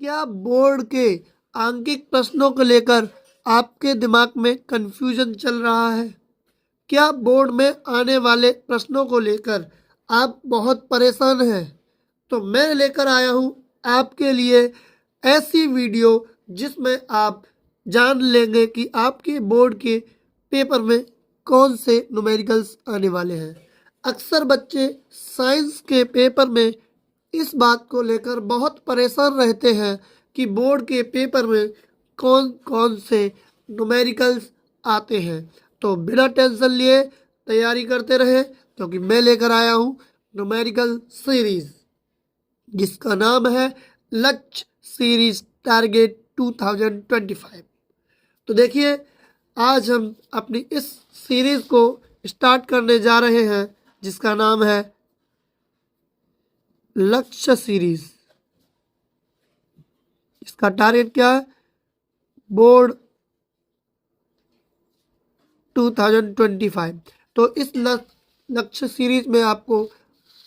क्या बोर्ड के आंकिक प्रश्नों को लेकर आपके दिमाग में कंफ्यूजन चल रहा है? क्या बोर्ड में आने वाले प्रश्नों को लेकर आप बहुत परेशान हैं? तो मैं लेकर आया हूं आपके लिए ऐसी वीडियो जिसमें आप जान लेंगे कि आपके बोर्ड के पेपर में कौन से न्यूमेरिकल्स आने वाले हैं। अक्सर बच्चे साइंस के पेपर में इस बात को लेकर बहुत परेशान रहते हैं कि बोर्ड के पेपर में कौन कौन से न्यूमेरिकल्स आते हैं। तो बिना टेंशन लिए तैयारी करते रहे, क्योंकि मैं लेकर आया हूँ न्यूमेरिकल सीरीज जिसका नाम है लक्ष्य सीरीज टारगेट 2025। तो देखिए, आज हम अपनी इस सीरीज को स्टार्ट करने जा रहे हैं जिसका नाम है लक्ष्य सीरीज। इसका टारगेट क्या है? बोर्ड 2025। तो इस लक्ष्य सीरीज में आपको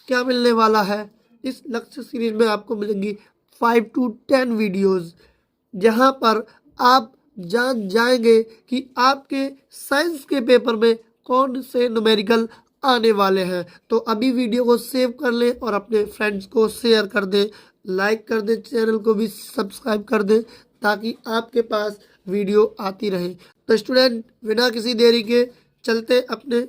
क्या मिलने वाला है? इस लक्ष्य सीरीज में आपको मिलेंगी 5 to 10 वीडियोस, जहां पर आप जान जाएंगे कि आपके साइंस के पेपर में कौन से न्यूमेरिकल आने वाले हैं। तो अभी वीडियो को सेव कर लें और अपने फ्रेंड्स को शेयर कर दें, लाइक कर दें, चैनल को भी सब्सक्राइब कर दें ताकि आपके पास वीडियो आती रहे। तो स्टूडेंट, बिना किसी देरी के चलते अपने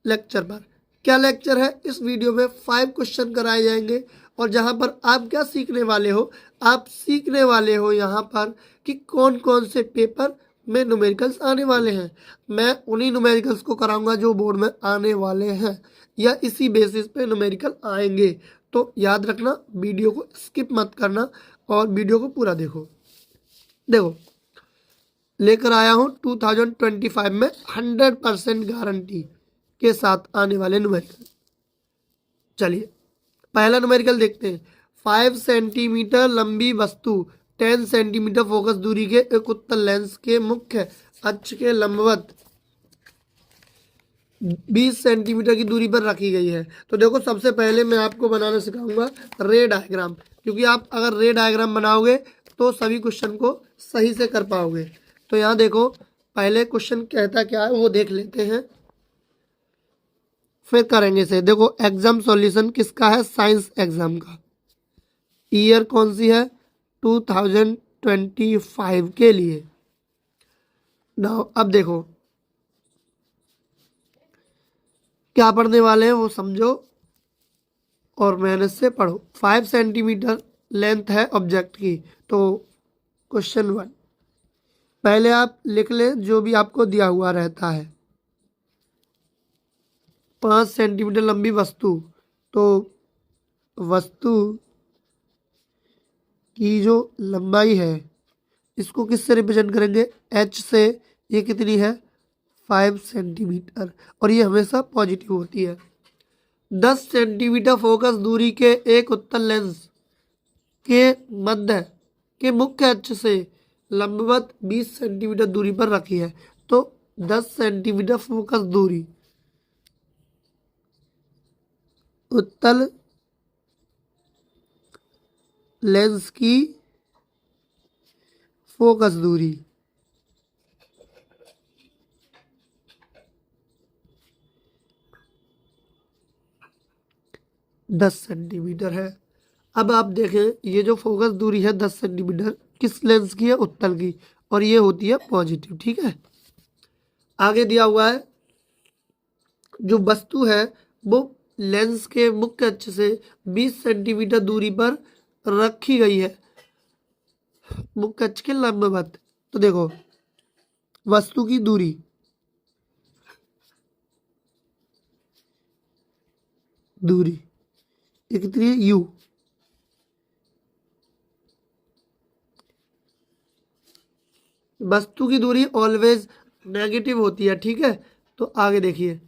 लेक्चर पर। क्या लेक्चर है? इस वीडियो में 5 क्वेश्चन कराए जाएंगे और जहां पर आप क्या सीखने वाले हो, आप सीखने वाले हो यहाँ पर कि कौन कौन से पेपर में न्यूमेरिकल्स आने वाले हैं। मैं उन्हीं न्यूमेरिकल्स को कराऊंगा जो बोर्ड में आने वाले हैं या इसी बेसिस पे न्यूमेरिकल आएंगे। तो याद रखना, वीडियो को स्किप मत करना और वीडियो को पूरा देखो। देखो, लेकर आया हूँ 2025 में 100% गारंटी के साथ आने वाले न्यूमेरिकल। चलिए पहला न्यूमेरिकल देखते हैं। 5 सेंटीमीटर लंबी वस्तु 10 सेंटीमीटर फोकस दूरी के एक उत्तल लेंस के मुख्य अक्ष के लंबवत 20 सेंटीमीटर की दूरी पर रखी गई है। तो देखो, सबसे पहले मैं आपको बनाना सिखाऊंगा रे डायग्राम, क्योंकि आप अगर रे डायग्राम बनाओगे तो सभी क्वेश्चन को सही से कर पाओगे। तो यहाँ देखो, पहले क्वेश्चन कहता क्या है वो देख लेते हैं, फिर करेंगे इसे। देखो, एग्जाम सॉल्यूशन किसका है? साइंस एग्जाम का। ईयर कौन सी है? 2025 के लिए। नाउ अब देखो क्या पढ़ने वाले हैं वो समझो और मेहनत से पढ़ो। 5 सेंटीमीटर लेंथ है ऑब्जेक्ट की। तो क्वेश्चन 1 पहले आप लिख लें जो भी आपको दिया हुआ रहता है। 5 सेंटीमीटर लंबी वस्तु, तो वस्तु की जो लंबाई है इसको किससे रिप्रेजेंट करेंगे? एच से। ये कितनी है? 5 सेंटीमीटर, और ये हमेशा पॉजिटिव होती है। 10 सेंटीमीटर फोकस दूरी के एक उत्तल लेंस के मध्य के मुख्य अक्ष से लंबवत 20 सेंटीमीटर दूरी पर रखी है। तो 10 सेंटीमीटर फोकस दूरी, उत्तल लेंस की फोकस दूरी दस सेंटीमीटर है। अब आप देखें, ये जो फोकस दूरी है 10 सेंटीमीटर किस लेंस की है? उत्तल की, और ये होती है पॉजिटिव। ठीक है, आगे दिया हुआ है जो वस्तु है वो लेंस के मुख्य अक्ष से 20 सेंटीमीटर दूरी पर रखी गई है, मुख्य अक्ष के लंबवत। तो देखो, वस्तु की दूरी ये कितनी है? यू। वस्तु की दूरी ऑलवेज नेगेटिव होती है। ठीक है, तो आगे देखिए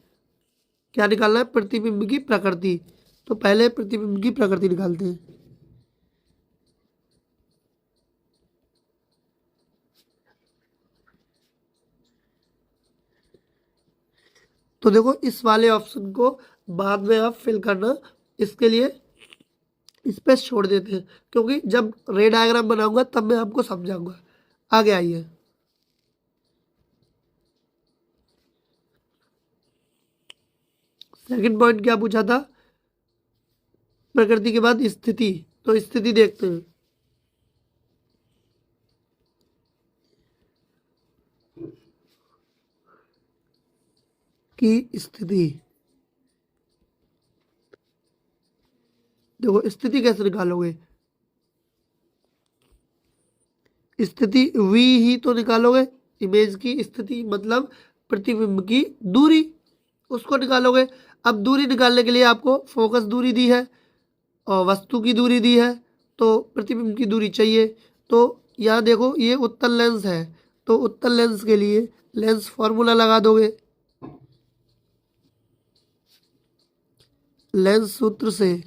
क्या निकालना है? प्रतिबिंब की प्रकृति। तो पहले प्रतिबिंब की प्रकृति निकालते हैं। तो देखो, इस वाले ऑप्शन को बाद में आप फिल करना। इसके लिए स्पेस छोड़ देते हैं, क्योंकि जब रे डायग्राम बनाऊंगा तब मैं आपको समझाऊंगा। आगे आइए। सेकंड पॉइंट क्या पूछा था, प्रकृति के बाद स्थिति। तो स्थिति देखते हैं। की स्थिति, देखो स्थिति कैसे निकालोगे, स्थिति v ही तो निकालोगे, इमेज की स्थिति मतलब प्रतिबिंब की दूरी, उसको निकालोगे। अब दूरी निकालने के लिए आपको फोकस दूरी दी है और वस्तु की दूरी दी है, तो प्रतिबिंब की दूरी चाहिए। तो यहाँ देखो ये उत्तल लेंस है, तो उत्तल लेंस के लिए लेंस फॉर्मूला लगा दोगे, लेंस सूत्र से,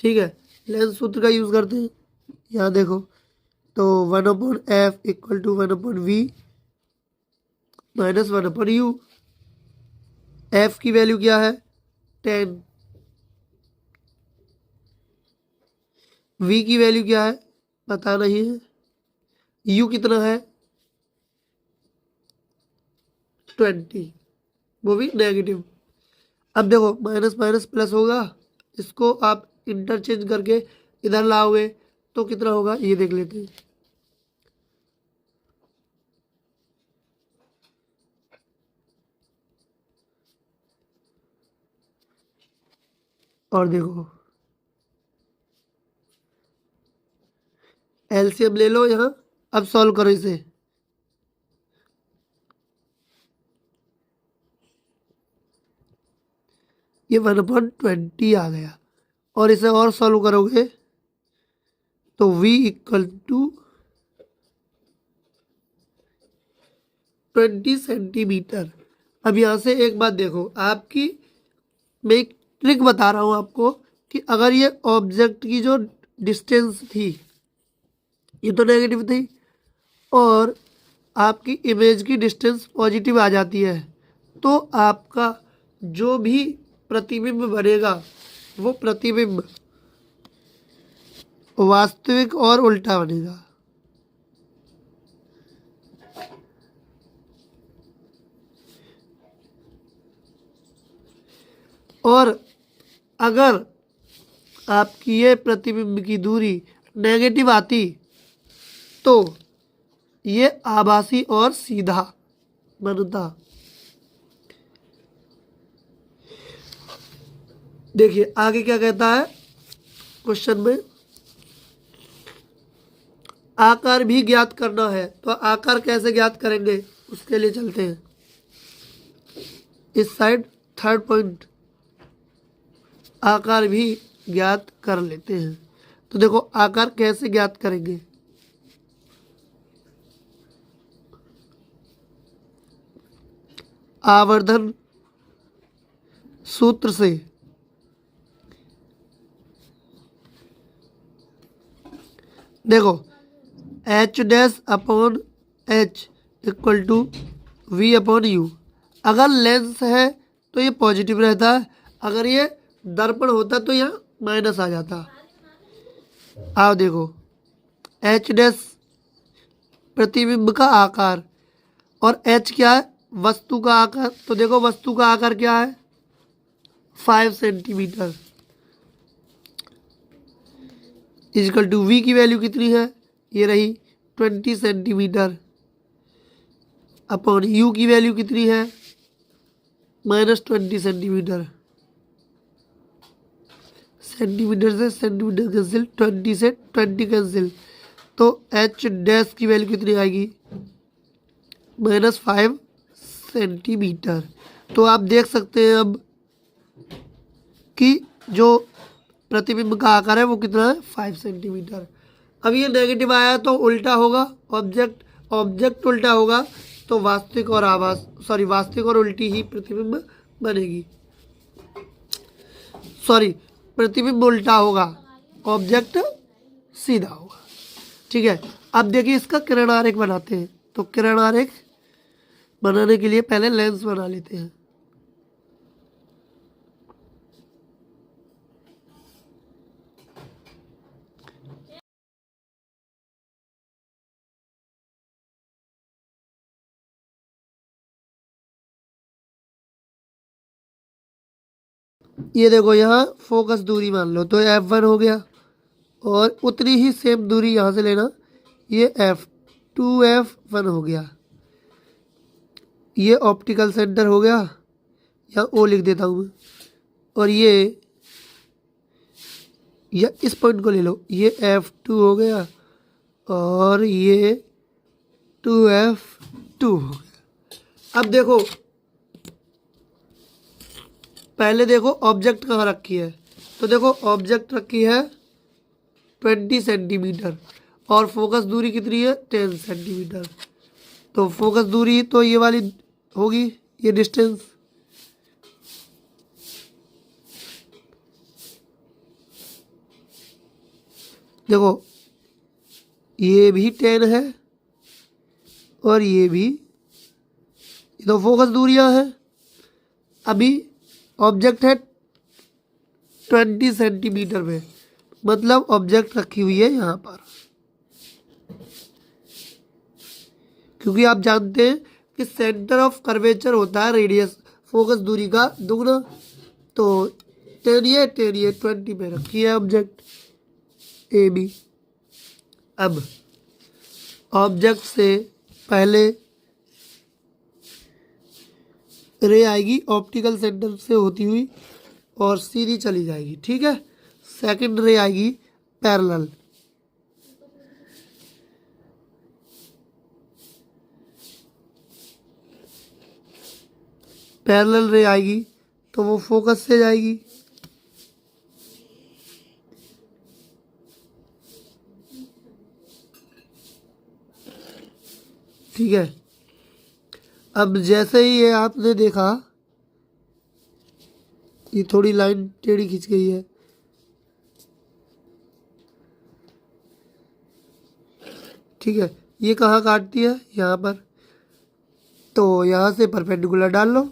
ठीक है। लेंस सूत्र का यूज करते हैं। यहाँ देखो, तो 1/f equal to 1/v minus 1/u। f की वैल्यू क्या है 10, v की वैल्यू क्या है पता नहीं है, u कितना है 20, वो भी नेगेटिव। अब देखो माइनस माइनस प्लस होगा, इसको आप इंटरचेंज करके इधर लाओगे तो कितना होगा ये देख लेते हैं। और देखो एलसीएम ले लो यहाँ, अब सॉल्व करो इसे। ये 1/20 आ गया, और इसे और सॉल्व करोगे तो v इक्वल टू 20 सेंटीमीटर। अब यहाँ से एक बात देखो, आपकी मैं एक ट्रिक बता रहा हूँ आपको कि अगर ये ऑब्जेक्ट की जो डिस्टेंस थी ये तो नेगेटिव थी, और आपकी इमेज की डिस्टेंस पॉजिटिव आ जाती है, तो आपका जो भी प्रतिबिंब बनेगा वो प्रतिबिंब वास्तविक और उल्टा बनेगा। और अगर आपकी ये प्रतिबिंब की दूरी नेगेटिव आती तो ये आभासी और सीधा बनता। देखिए आगे क्या कहता है क्वेश्चन में, आकार भी ज्ञात करना है। तो आकार कैसे ज्ञात करेंगे उसके लिए चलते हैं इस साइड। थर्ड पॉइंट, आकार भी ज्ञात कर लेते हैं। तो देखो आकार कैसे ज्ञात करेंगे, आवर्धन सूत्र से। देखो H dash upon H equal to V upon U. अगर लेंस है तो ये पॉजिटिव रहता है, अगर ये दर्पण होता तो यहाँ माइनस आ जाता। आओ देखो एच डैश प्रतिबिंब का आकार और एच क्या है वस्तु का आकार। तो देखो वस्तु का आकार क्या है 5 सेंटीमीटर इजिकल टू वी की वैल्यू कितनी है ये रही 20 सेंटीमीटर अपॉन यू की वैल्यू कितनी है -20 सेंटीमीटर। सेंटीमीटर से सेंटीमीटर कैंसिल, 20 से 20 कैंसिल, तो एच डैश की वैल्यू कितनी आएगी -5 सेंटीमीटर। तो आप देख सकते हैं अब कि जो प्रतिबिंब का आकार है वो कितना है 5 सेंटीमीटर। अब ये नेगेटिव आया तो उल्टा होगा, ऑब्जेक्ट उल्टा होगा तो वास्तविक और वास्तविक और उल्टी ही प्रतिबिंब बनेगी। प्रतिबिंब उल्टा होगा, ऑब्जेक्ट सीधा होगा। ठीक है, अब देखिए इसका किरण आरेख बनाते हैं। तो किरण आरेख बनाने के लिए पहले लेंस बना लेते हैं। ये देखो यहाँ फोकस दूरी मान लो तो F1 हो गया, और उतनी ही सेम दूरी यहाँ से लेना, ये F2F1 हो गया। ये ऑप्टिकल सेंटर हो गया, या O लिख देता हूँ मैं। और ये या इस पॉइंट को ले लो, ये F2 हो गया और ये 2F2 हो गया। अब देखो, पहले देखो ऑब्जेक्ट कहाँ रखी है, तो देखो ऑब्जेक्ट रखी है 20 सेंटीमीटर और फोकस दूरी कितनी है 10 सेंटीमीटर। तो फोकस दूरी तो ये वाली होगी, ये डिस्टेंस। देखो ये भी 10 है और ये भी, ये तो फोकस दूरियां हैं। अभी ऑब्जेक्ट है 20 सेंटीमीटर में, मतलब ऑब्जेक्ट रखी हुई है यहाँ पर, क्योंकि आप जानते हैं कि सेंटर ऑफ कर्वेचर होता है रेडियस फोकस दूरी का दुगना। तो 10 ये 20 में रखी है ऑब्जेक्ट ए बी। अब ऑब्जेक्ट से पहले रे आएगी ऑप्टिकल सेंटर से होती हुई और सीधी चली जाएगी, ठीक है। सेकंड रे आएगी पैरेलल, पैरेलल रे आएगी तो वो फोकस से जाएगी, ठीक है। अब जैसे ही ये आपने देखा, ये थोड़ी लाइन टेढ़ी खींच गई है, ठीक है। ये कहाँ काटती है, यहाँ पर, तो यहाँ से परपेंडिकुलर डाल लो।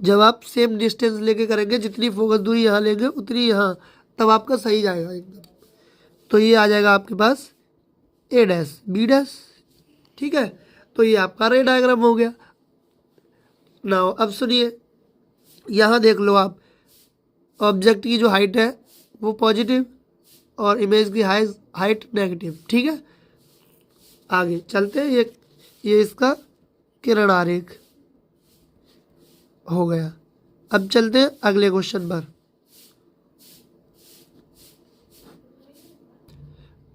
जब आप सेम डिस्टेंस लेके करेंगे, जितनी फोकस दूरी यहाँ लेंगे उतनी यहाँ, तब आपका सही जाएगा एकदम। तो ये आ जाएगा आपके पास A डैश B डैश, ठीक है। तो ये आपका रे डायग्राम हो गया। नाउ अब सुनिए, यहाँ देख लो आप, ऑब्जेक्ट की जो हाइट है वो पॉजिटिव और इमेज की हाइट नेगेटिव, ठीक है। आगे चलते हैं, ये इसका किरण आरेख हो गया। अब चलते हैं अगले क्वेश्चन पर।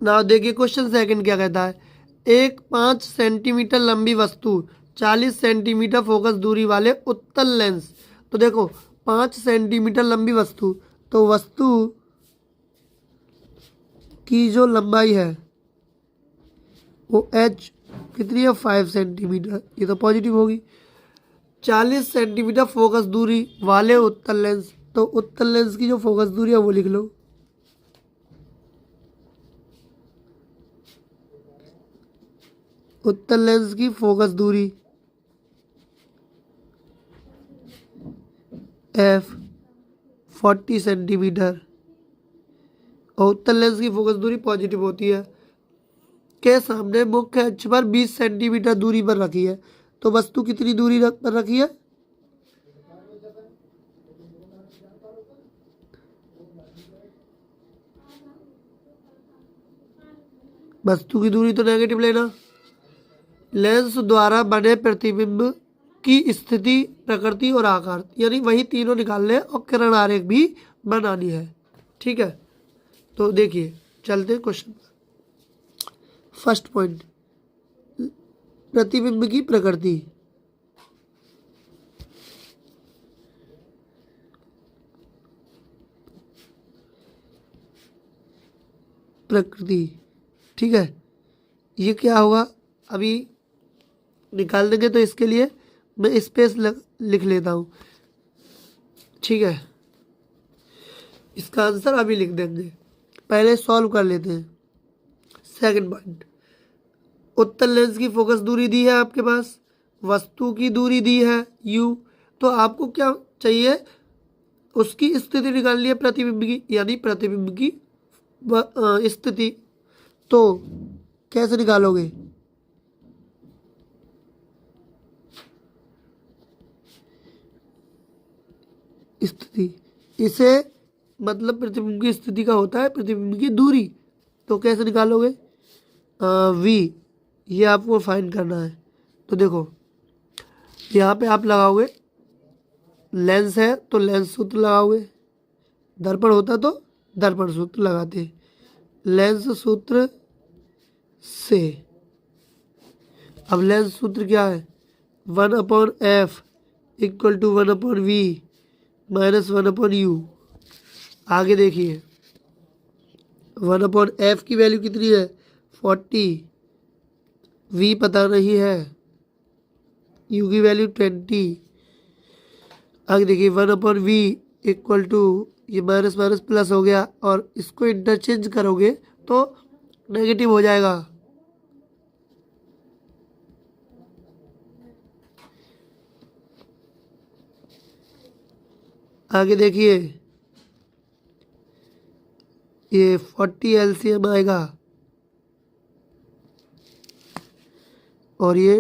नाउ देखिए क्वेश्चन सेकंड क्या कहता है। एक 5 सेंटीमीटर लंबी वस्तु 40 सेंटीमीटर फोकस दूरी वाले उत्तल लेंस, तो देखो 5 सेंटीमीटर लंबी वस्तु, तो वस्तु की जो लंबाई है वो h कितनी है 5 सेंटीमीटर, ये तो पॉजिटिव होगी। 40 सेंटीमीटर फोकस दूरी वाले उत्तल लेंस, तो उत्तल लेंस की जो फोकस दूरी है वो लिख लो। उत्तल लेंस की फोकस दूरी F 40 सेंटीमीटर, और उत्तल लेंस की फोकस दूरी पॉजिटिव होती है, के सामने मुख्य अक्ष पर 20 सेंटीमीटर दूरी पर रखी है। तो वस्तु कितनी दूरी पर रखी है, वस्तु की दूरी तो नेगेटिव लेना। लेंस द्वारा बने प्रतिबिंब की स्थिति, प्रकृति और आकार, यानी वही तीनों निकालने और किरण आरेख भी बनानी है, ठीक है। तो देखिए चलते हैं क्वेश्चन पर। फर्स्ट पॉइंट, प्रतिबिंब की प्रकृति। प्रकृति, ठीक है। ये क्या होगा अभी निकाल देंगे, तो इसके लिए मैं स्पेस लिख लेता हूँ, ठीक है। इसका आंसर अभी लिख देंगे, पहले सॉल्व कर लेते हैं। सेकंड पॉइंट, उत्तल लेंस की फोकस दूरी दी है आपके पास, वस्तु की दूरी दी है u, तो आपको क्या चाहिए, उसकी स्थिति निकालनी है प्रतिबिंब की, यानी प्रतिबिंब की स्थिति। तो कैसे निकालोगे, स्थिति, इसे मतलब प्रतिबिंब की स्थिति का होता है प्रतिबिंब की दूरी। तो कैसे निकालोगे? वी, ये आपको फाइंड करना है। तो देखो यहाँ पे आप लगाओगे, लेंस है तो लेंस सूत्र लगाओगे, दर्पण होता तो दर्पण सूत्र लगाते। लेंस सूत्र से, अब लेंस सूत्र क्या है? 1/f equal to 1/v minus 1/u। आगे देखिए 1/f की वैल्यू कितनी है? 40, v पता नहीं है, u की वैल्यू 20। आगे देखिए 1/v इक्वल टू, ये माइनस माइनस प्लस हो गया और इसको इंटरचेंज करोगे तो नेगेटिव हो जाएगा। आगे देखिए ये 40 एलसीएम आएगा और ये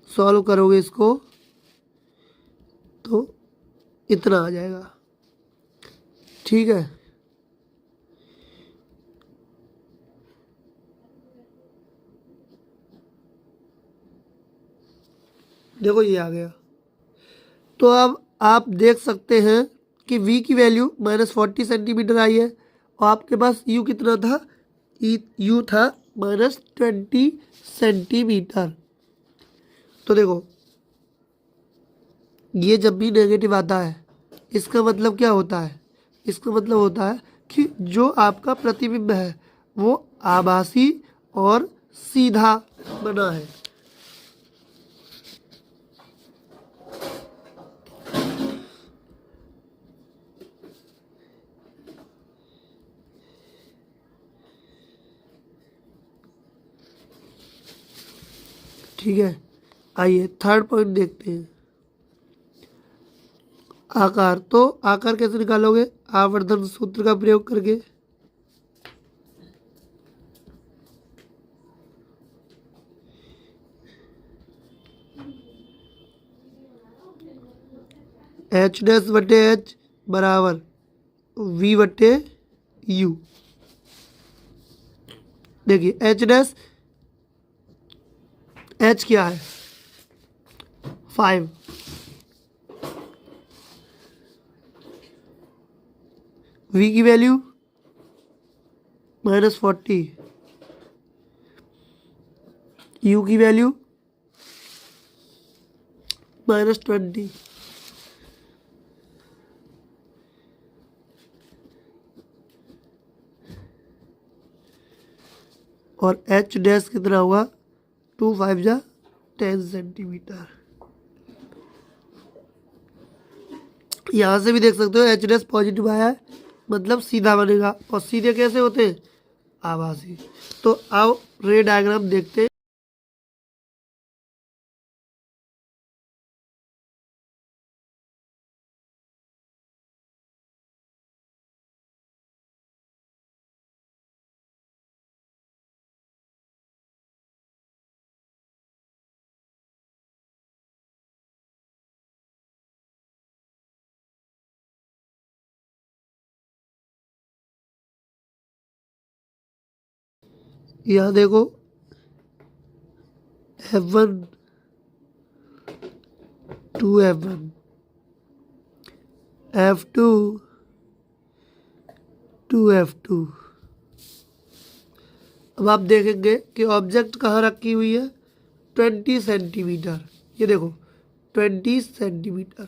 सॉल्व करोगे इसको तो इतना आ जाएगा। ठीक है, देखो ये आ गया। तो अब आप देख सकते हैं कि v की वैल्यू -40 सेंटीमीटर आई है और आपके पास u कितना था? u था -20 सेंटीमीटर। तो देखो ये जब भी नेगेटिव आता है इसका मतलब क्या होता है? इसका मतलब होता है कि जो आपका प्रतिबिंब है वो आभासी और सीधा बना है। ठीक है, आइए थर्ड पॉइंट देखते हैं, आकार। तो आकार कैसे निकालोगे? आवर्धन सूत्र का प्रयोग करके। h'/h बराबर v/u। देखिए h क्या है? 5, v की वैल्यू -40, u की वैल्यू -20। और h' कितना हुआ? 2 5 जा 10 सेंटीमीटर। यहाँ से भी देख सकते हो h' पॉजिटिव आया है मतलब सीधा बनेगा। और सीधे कैसे होते हैं? आभासी। तो आओ रे डायग्राम देखते हैं। यहाँ देखो F1 2F1 F2 2F2। अब आप देखेंगे कि ऑब्जेक्ट कहाँ रखी हुई है? 20 सेंटीमीटर। ये देखो 20 सेंटीमीटर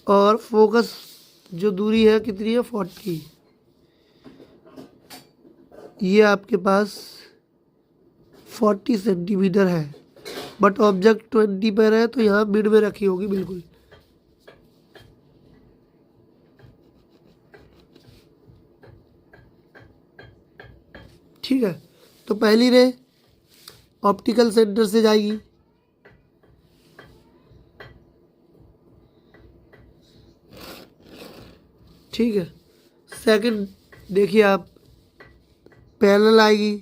और फोकस जो दूरी है कितनी है? 40। ये आपके पास 40 सेंटीमीटर है बट ऑब्जेक्ट 20 पर है तो यहाँ मिड में रखी होगी बिल्कुल। ठीक है, तो पहली रे ऑप्टिकल सेंटर से जाएगी। ठीक है, सेकंड देखिए आप पैरेलल आएगी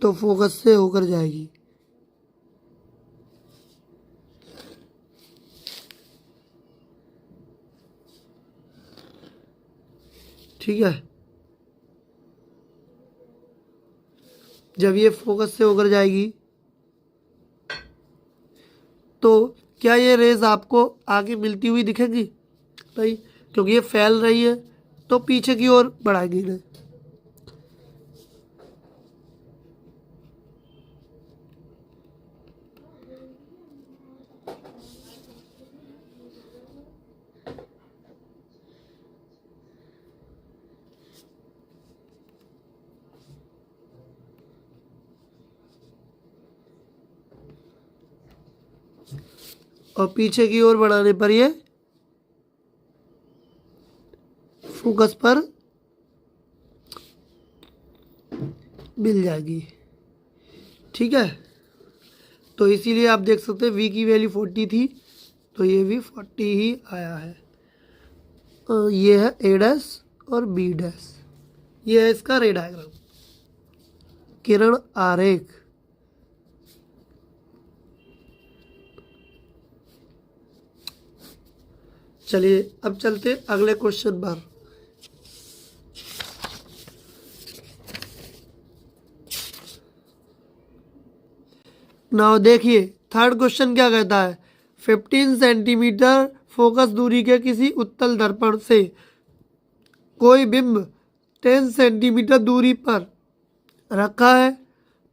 तो फोकस से होकर जाएगी। ठीक है, जब ये फोकस से होकर जाएगी तो क्या ये रेज आपको आगे मिलती हुई दिखेंगी? नहीं, क्योंकि ये फैल रही है तो पीछे की ओर बढ़ाएंगी इन्हें। और पीछे की ओर बढ़ाने पर ये फोकस पर मिल जाएगी। ठीक है, तो इसीलिए आप देख सकते हैं v की वैल्यू 40 थी तो ये भी 40 ही आया है। ये है a डैश और b डैश, ये है इसका रे डायग्राम, किरण आरेख। चलिए अब चलते अगले क्वेश्चन पर। नाउ देखिए थर्ड क्वेश्चन क्या कहता है, 15 सेंटीमीटर फोकस दूरी के किसी उत्तल दर्पण से कोई बिंब 10 सेंटीमीटर दूरी पर रखा है,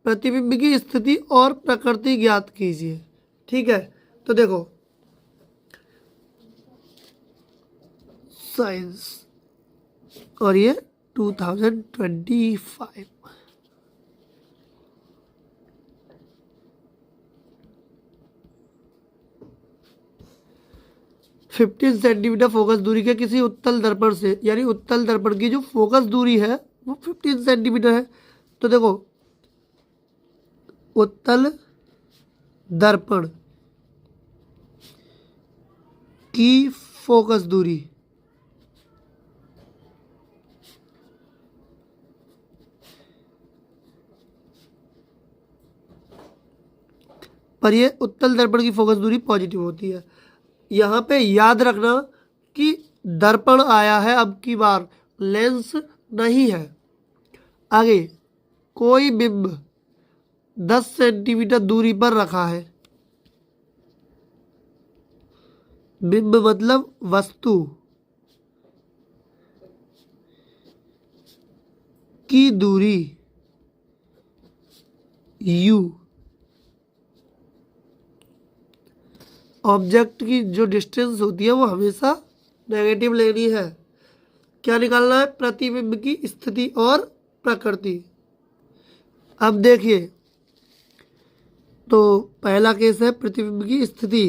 प्रतिबिंब की स्थिति और प्रकृति ज्ञात कीजिए। ठीक है, तो देखो साइंस और ये 2025। फिफ्टीन सेंटीमीटर फोकस दूरी के किसी उत्तल दर्पण से, यानी उत्तल दर्पण की जो फोकस दूरी है वो 15 सेंटीमीटर है। तो देखो उत्तल दर्पण की फोकस दूरी पर ये उत्तल दर्पण की फोकस दूरी पॉजिटिव होती है। यहाँ पे याद रखना कि दर्पण आया है, अब की बार लेंस नहीं है। आगे कोई बिंब 10 सेंटीमीटर दूरी पर रखा है, बिंब मतलब वस्तु की दूरी u, ऑब्जेक्ट की जो डिस्टेंस होती है वो हमेशा नेगेटिव लेनी है। क्या निकालना है, प्रतिबिंब की स्थिति और प्रकृति। अब देखिए तो पहला केस है प्रतिबिंब की स्थिति।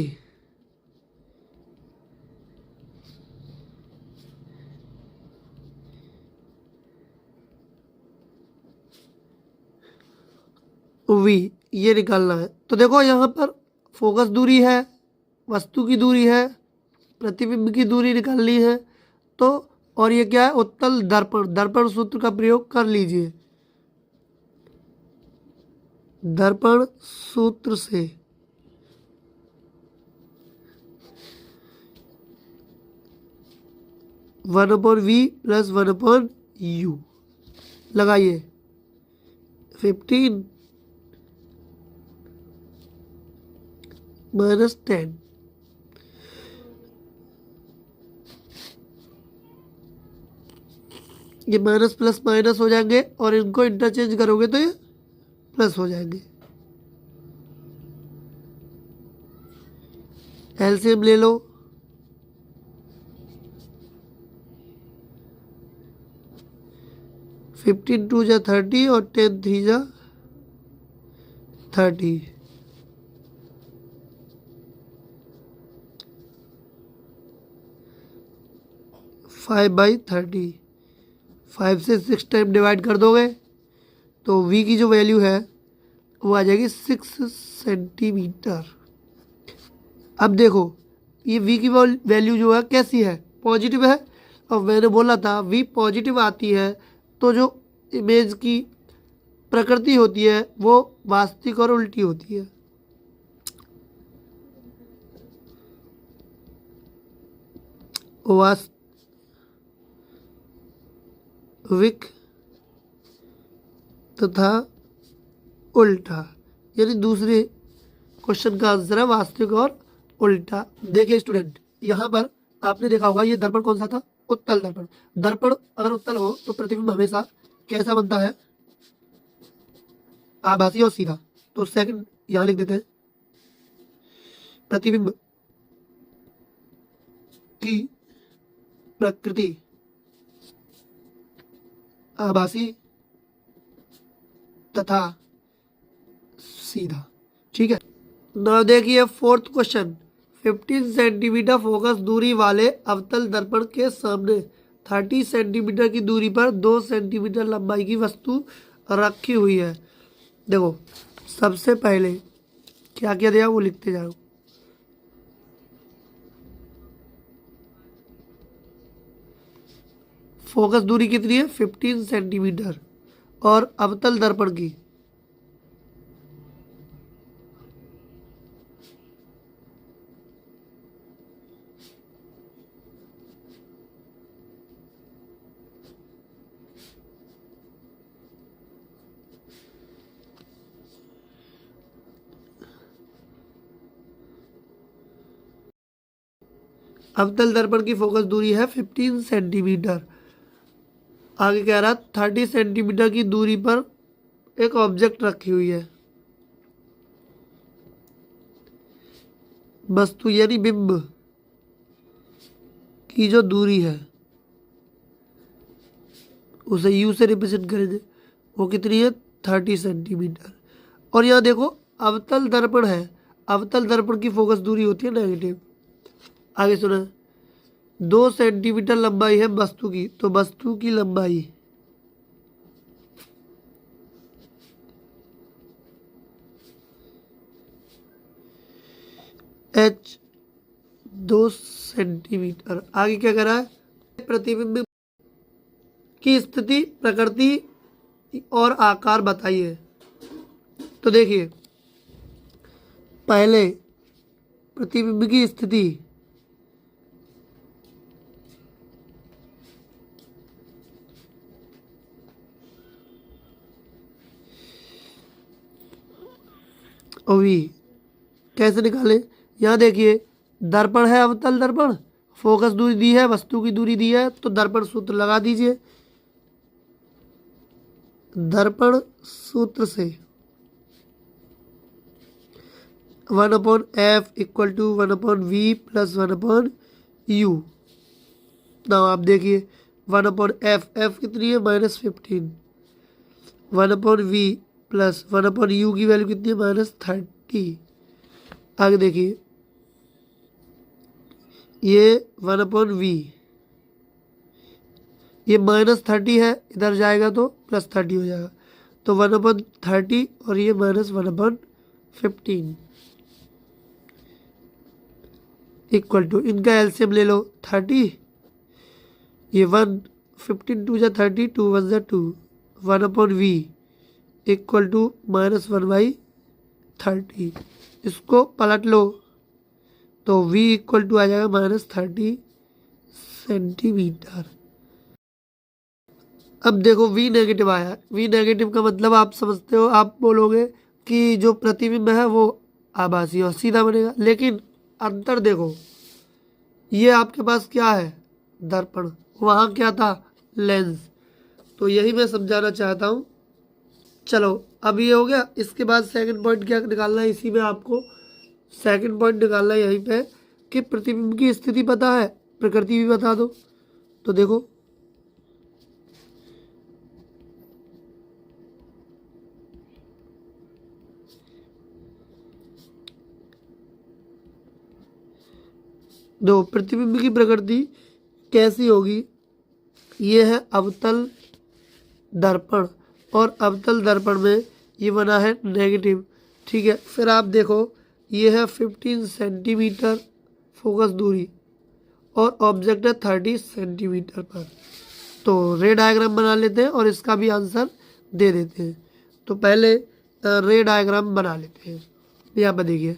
v ये निकालना है। तो देखो यहाँ पर फोकस दूरी है, वस्तु की दूरी है, प्रतिबिंब की दूरी निकालनी है। तो और ये क्या है, उत्तल दर्पण, दर्पण सूत्र का प्रयोग कर लीजिए। दर्पण सूत्र से one upon V plus one upon U लगाइए। 15 माइनस 10, ये माइनस प्लस माइनस हो जाएंगे और इनको इंटरचेंज करोगे तो ये प्लस हो जाएंगे। एलसीएम ले लो, 15 टू जा 30 और 10 थ्री जा 30। 5/30, 5 से 6 टाइम डिवाइड कर दोगे तो v की जो वैल्यू है वो आ जाएगी 6 सेंटीमीटर। अब देखो ये v की वैल्यू जो है कैसी है, पॉजिटिव है। और मैंने बोला था v पॉजिटिव आती है तो जो इमेज की प्रकृति होती है वो वास्तविक और उल्टी होती है। वास्तविक तथा उल्टा, यानी दूसरे क्वेश्चन का आंसर है वास्तविक और उल्टा। देखिए स्टूडेंट, यहाँ पर आपने देखा होगा ये दर्पण कौन सा था, उत्तल दर्पण। दर्पण अगर उत्तल हो तो प्रतिबिंब हमेशा कैसा बनता है, आभासी और सीधा। तो सेकंड यहाँ लिख देते हैं, प्रतिबिंब की प्रकृति आभासी तथा सीधा। ठीक है। ना देखिए फोर्थ क्वेश्चन, 15 सेंटीमीटर फोकस दूरी वाले अवतल दर्पण के सामने 30 सेंटीमीटर की दूरी पर 2 सेंटीमीटर लंबाई की वस्तु रखी हुई है। देखो सबसे पहले क्या क्या दिया वो लिखते जाओ। फोकस दूरी कितनी है, 15 सेंटीमीटर, और अवतल दर्पण की अवतल दर्पण की फोकस दूरी है 15 सेंटीमीटर। आगे कह रहा 30 सेंटीमीटर की दूरी पर एक ऑब्जेक्ट रखी हुई है, वस्तु यानी बिंब की जो दूरी है उसे यू से रिप्रेजेंट करेंगे, वो कितनी है 30 सेंटीमीटर। और यहाँ देखो अवतल दर्पण है, अवतल दर्पण की फोकस दूरी होती है नेगेटिव। आगे सुना, 2 सेंटीमीटर लंबाई है वस्तु की, तो वस्तु की लंबाई h 2 सेंटीमीटर। आगे क्या कह रहा है, प्रतिबिंब की स्थिति, प्रकृति और आकार बताइए। तो देखिए पहले प्रतिबिंब की स्थिति, ओवी कैसे निकालें। यहाँ देखिए दर्पण है, अवतल दर्पण, फोकस दूरी दी है, वस्तु की दूरी दी है, तो दर्पण सूत्र लगा दीजिए। दर्पण सूत्र से 1/f equal to 1/v plus 1/u। ना आप देखिए 1/f, f कितनी है -15, 1/v प्लस 1/u की वैल्यू कितनी है -30। आगे देखिए ये 1/v, ये -30 है, इधर जाएगा तो +30 हो जाएगा, तो 1/30 और ये -1/15 इक्वल टू, इनका एलसीएम ले लो 30, ये 1, 15 2 जा 30, 2 1 जा 2, 1/v इक्वल टू -1/30। इसको पलट लो तो v इक्वल टू आ जाएगा -30 सेंटीमीटर। अब देखो v नेगेटिव आया, v नेगेटिव का मतलब आप समझते हो, आप बोलोगे कि जो प्रतिबिंब है वो आभासी और सीधा बनेगा, लेकिन अंतर देखो, ये आपके पास क्या है दर्पण, वहाँ क्या था लेंस। तो यही मैं समझाना चाहता हूँ। चलो अब ये हो गया, इसके बाद सेकंड पॉइंट क्या निकालना है, इसी में आपको सेकंड पॉइंट निकालना है यहीं पे कि प्रतिबिंब की स्थिति पता है, प्रकृति भी बता दो। तो देखो दो प्रतिबिंब की प्रकृति कैसी होगी, ये है अवतल दर्पण, और अवतल दर्पण में ये बना है नेगेटिव। ठीक है, फिर आप देखो ये है 15 सेंटीमीटर फोकस दूरी और ऑब्जेक्ट है 30 सेंटीमीटर पर। तो रे डायग्राम बना लेते हैं और इसका भी आंसर दे देते हैं। तो पहले रे डायग्राम बना लेते हैं। यहाँ पर देखिए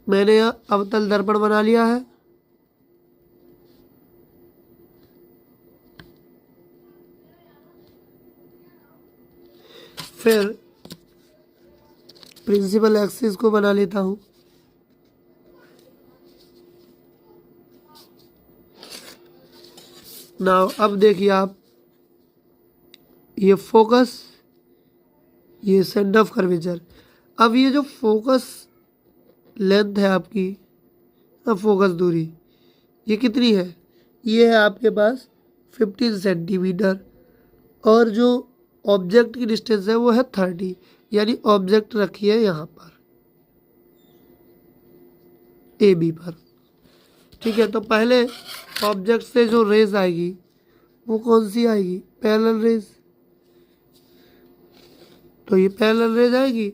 मैंने यहाँ अवतल दर्पण बना लिया है, फिर प्रिंसिपल एक्सिस को बना लेता हूँ। नाउ अब देखिए आप, ये फोकस, ये सेंटर ऑफ कर्वेचर। अब ये जो फोकस लेंथ है आपकी, अब फोकस दूरी ये कितनी है, ये है आपके पास 15 सेंटीमीटर, और जो ऑब्जेक्ट की डिस्टेंस है वो है 30, यानी ऑब्जेक्ट रखी है यहाँ पर ए बी पर। ठीक है, तो पहले ऑब्जेक्ट से जो रेज आएगी वो कौन सी आएगी, पैरेलल रेज। तो ये पैरेलल रेज आएगी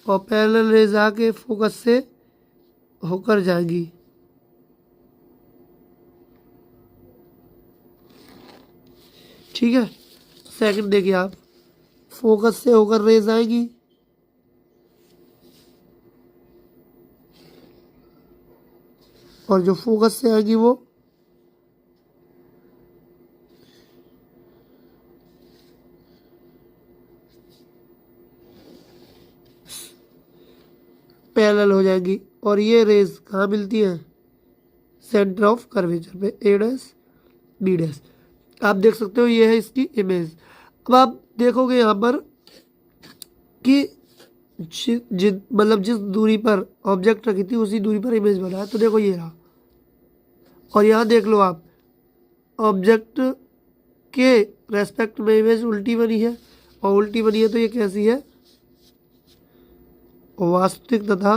और पैरेलल रेज आके फोकस से होकर जाएगी। ठीक है, सेकंड देखिए आप, फोकस से होकर रेज आएगी और जो फोकस से आएगी वो पैरेलल हो जाएगी, और ये रेज कहाँ मिलती है, सेंटर ऑफ कर्वेचर पे, ए डैश बी डैश। आप देख सकते हो ये है इसकी इमेज। अब आप देखोगे यहाँ पर कि मतलब जिस दूरी पर ऑब्जेक्ट रखी थी उसी दूरी पर इमेज बना है, तो देखो ये रहा। और यहाँ देख लो आप, ऑब्जेक्ट के रेस्पेक्ट में इमेज उल्टी बनी है, और उल्टी बनी है तो ये कैसी है, वास्तविक तथा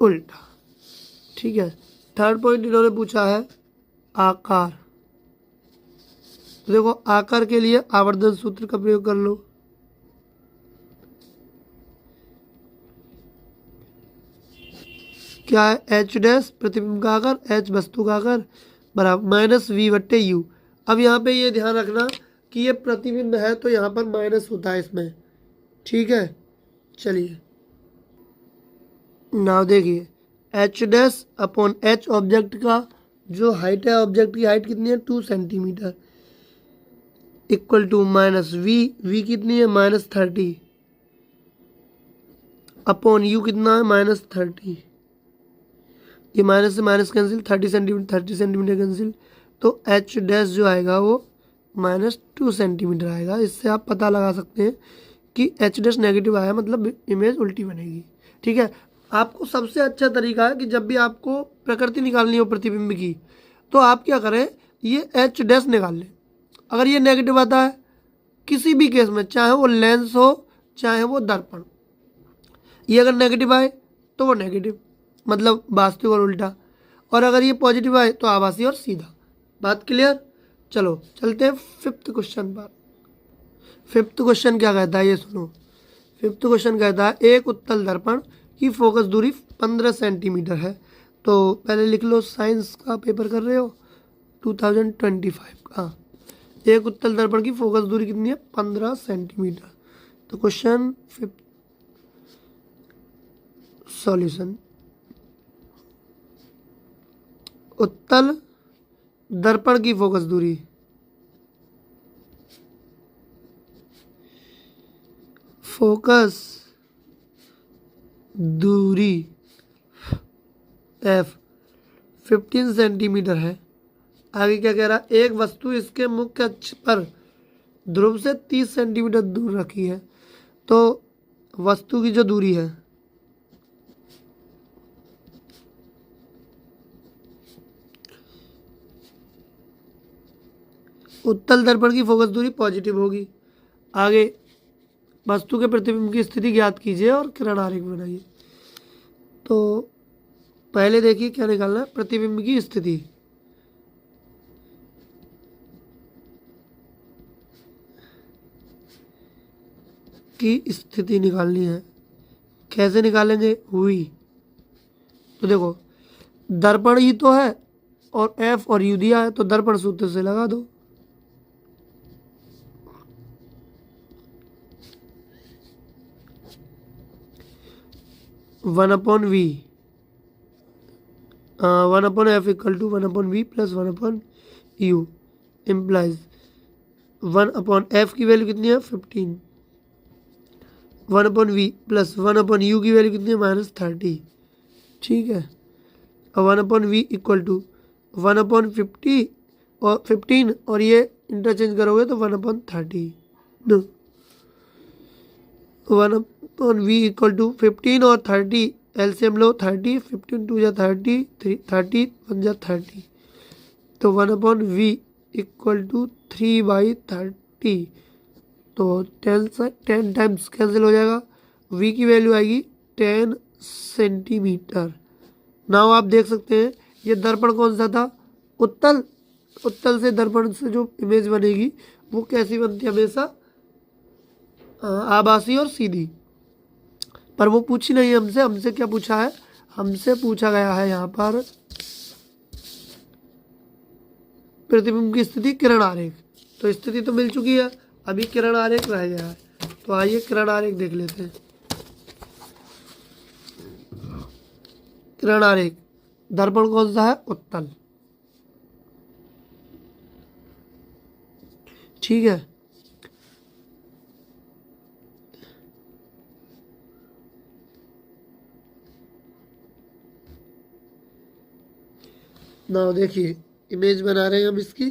उल्टा। ठीक है, थर्ड पॉइंट इन्होंने पूछा है आकार। तो देखो आकार के लिए आवर्धन सूत्र का प्रयोग कर लो। क्या है, एच डैश प्रतिबिंब का आकार, एच वस्तु का आकार बराबर माइनस वी बट्टे यू। अब यहाँ पे ये ध्यान रखना कि ये प्रतिबिंब है तो यहाँ पर माइनस होता है इसमें। ठीक है, चलिए नाउ देखिए, H dash upon H object का जो हाइट है, ऑब्जेक्ट की हाइट कितनी है 2 centimetre, equal to minus V कितनी है -30, अपॉन यू कितना है -30। ये माइनस से माइनस कैंसिल, 30 सेंटीमीटर कैंसिल, तो एच डैश जो आएगा वो -2 सेंटीमीटर आएगा। इससे आप पता लगा सकते हैं कि एच डैश नेगेटिव आया, मतलब इमेज उल्टी बनेगी। ठीक है, आपको सबसे अच्छा तरीका है कि जब भी आपको प्रकृति निकालनी हो प्रतिबिंब की, तो आप क्या करें, ये एच डैश निकाल लें। अगर ये नेगेटिव आता है किसी भी केस में, चाहे वो लेंस हो चाहे वो दर्पण, ये अगर नेगेटिव आए तो वो नेगेटिव, मतलब वास्तविक और उल्टा, और अगर ये पॉजिटिव आए तो आभासी और सीधा। बात क्लियर। चलो चलते हैं फिफ्थ क्वेश्चन पर। फिफ्थ क्वेश्चन क्या कहता है ये सुनो। फिफ्थ क्वेश्चन कहता है एक उत्तल दर्पण की फोकस दूरी 15 सेंटीमीटर है। तो पहले लिख लो, साइंस का पेपर कर रहे हो 2025 का। एक उत्तल दर्पण की फोकस दूरी कितनी है 15 सेंटीमीटर। तो क्वेश्चन फिफ्थ सॉल्यूशन, उत्तल दर्पण की फोकस दूरी एफ 15 सेंटीमीटर है। आगे क्या कह रहा है, एक वस्तु इसके मुख्य अक्ष पर ध्रुव से 30 सेंटीमीटर दूर रखी है। तो वस्तु की जो दूरी है, उत्तल दर्पण की फोकस दूरी पॉजिटिव होगी। आगे वस्तु के प्रतिबिंब की स्थिति ज्ञात कीजिए और किरण आरेख बनाइए। तो पहले देखिए क्या निकालना है, प्रतिबिंब की स्थिति। की स्थिति निकालनी है, कैसे निकालेंगे, हुई। तो देखो दर्पण ही तो है और एफ और यू दिया है, तो दर्पण सूत्र से लगा दो। One upon V, one upon F equal to one upon V plus one upon U implies one upon F की वैल्यू कितनी है 15, one upon V plus one upon U की वैल्यू कितनी है -30। ठीक है, और one upon V equal to one upon 50 और 15 और ये इंटरचेंज करोगे तो one upon 30। No, one upon V equal to 15 और 30 एलसीएम लो 30, 15 टू जा 30, 30 वन जा 30, तो one upon V equal to 3/30, तो 10 टाइम्स कैंसिल हो जाएगा। v की वैल्यू आएगी 10 सेंटीमीटर। नाउ आप देख सकते हैं ये दर्पण कौन सा था, उत्तल। उत्तल से दर्पण से जो इमेज बनेगी वो कैसी बनती है, हमेशा आभासी और सीधी। पर वो पूछी नहीं हमसे, हमसे क्या पूछा है, हमसे पूछा गया है यहाँ पर प्रतिबिंब की स्थिति किरण आरेख। तो स्थिति तो मिल चुकी है, अभी किरण आरेख रह गया है। तो आइए किरण आरेख देख लेते हैं। किरण आरेख, दर्पण कौन सा है, उत्तल। ठीक है, ना देखिए इमेज बना रहे हैं हम इसकी।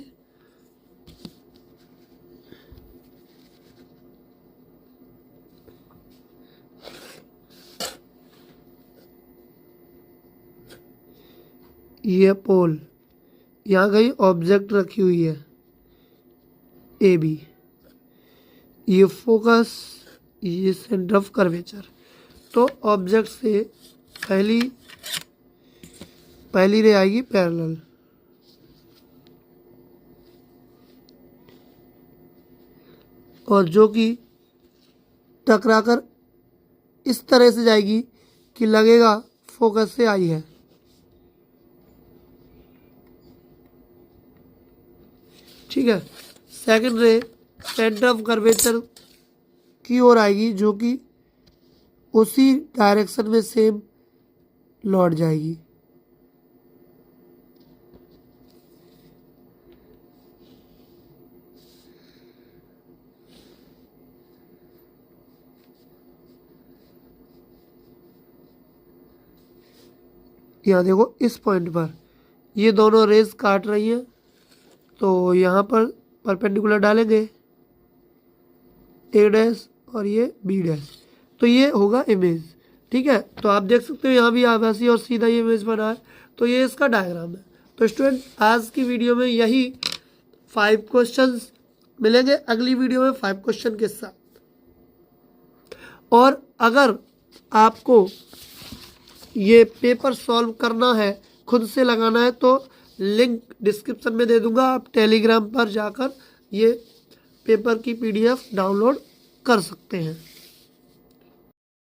ये पोल, यहाँ कहीं ऑब्जेक्ट रखी हुई है ए बी, ये फोकस, ये सेंटर ऑफ कर्वेचर। तो ऑब्जेक्ट से पहली रे आएगी पैरेलल, और जो कि टकराकर इस तरह से जाएगी कि लगेगा फोकस से आई है। ठीक है, सेकंड रे सेंटर ऑफ कर्वेचर की ओर आएगी, जो कि उसी डायरेक्शन में सेम लौट जाएगी। यहाँ देखो इस पॉइंट पर ये दोनों रेज काट रही हैं, तो यहाँ पर परपेंडिकुलर डालेंगे ए डैश और ये बी डैश, तो ये होगा इमेज। ठीक है, तो आप देख सकते हो यहाँ भी आभासी और सीधा ये इमेज बना है, तो ये इसका डायग्राम है। तो स्टूडेंट आज की वीडियो में यही 5 क्वेश्चंस मिलेंगे, अगली वीडियो में 5 क्वेश्चन के साथ। और अगर आपको ये पेपर सॉल्व करना है, खुद से लगाना है, तो लिंक डिस्क्रिप्शन में दे दूंगा, आप टेलीग्राम पर जाकर ये पेपर की PDF डाउनलोड कर सकते हैं।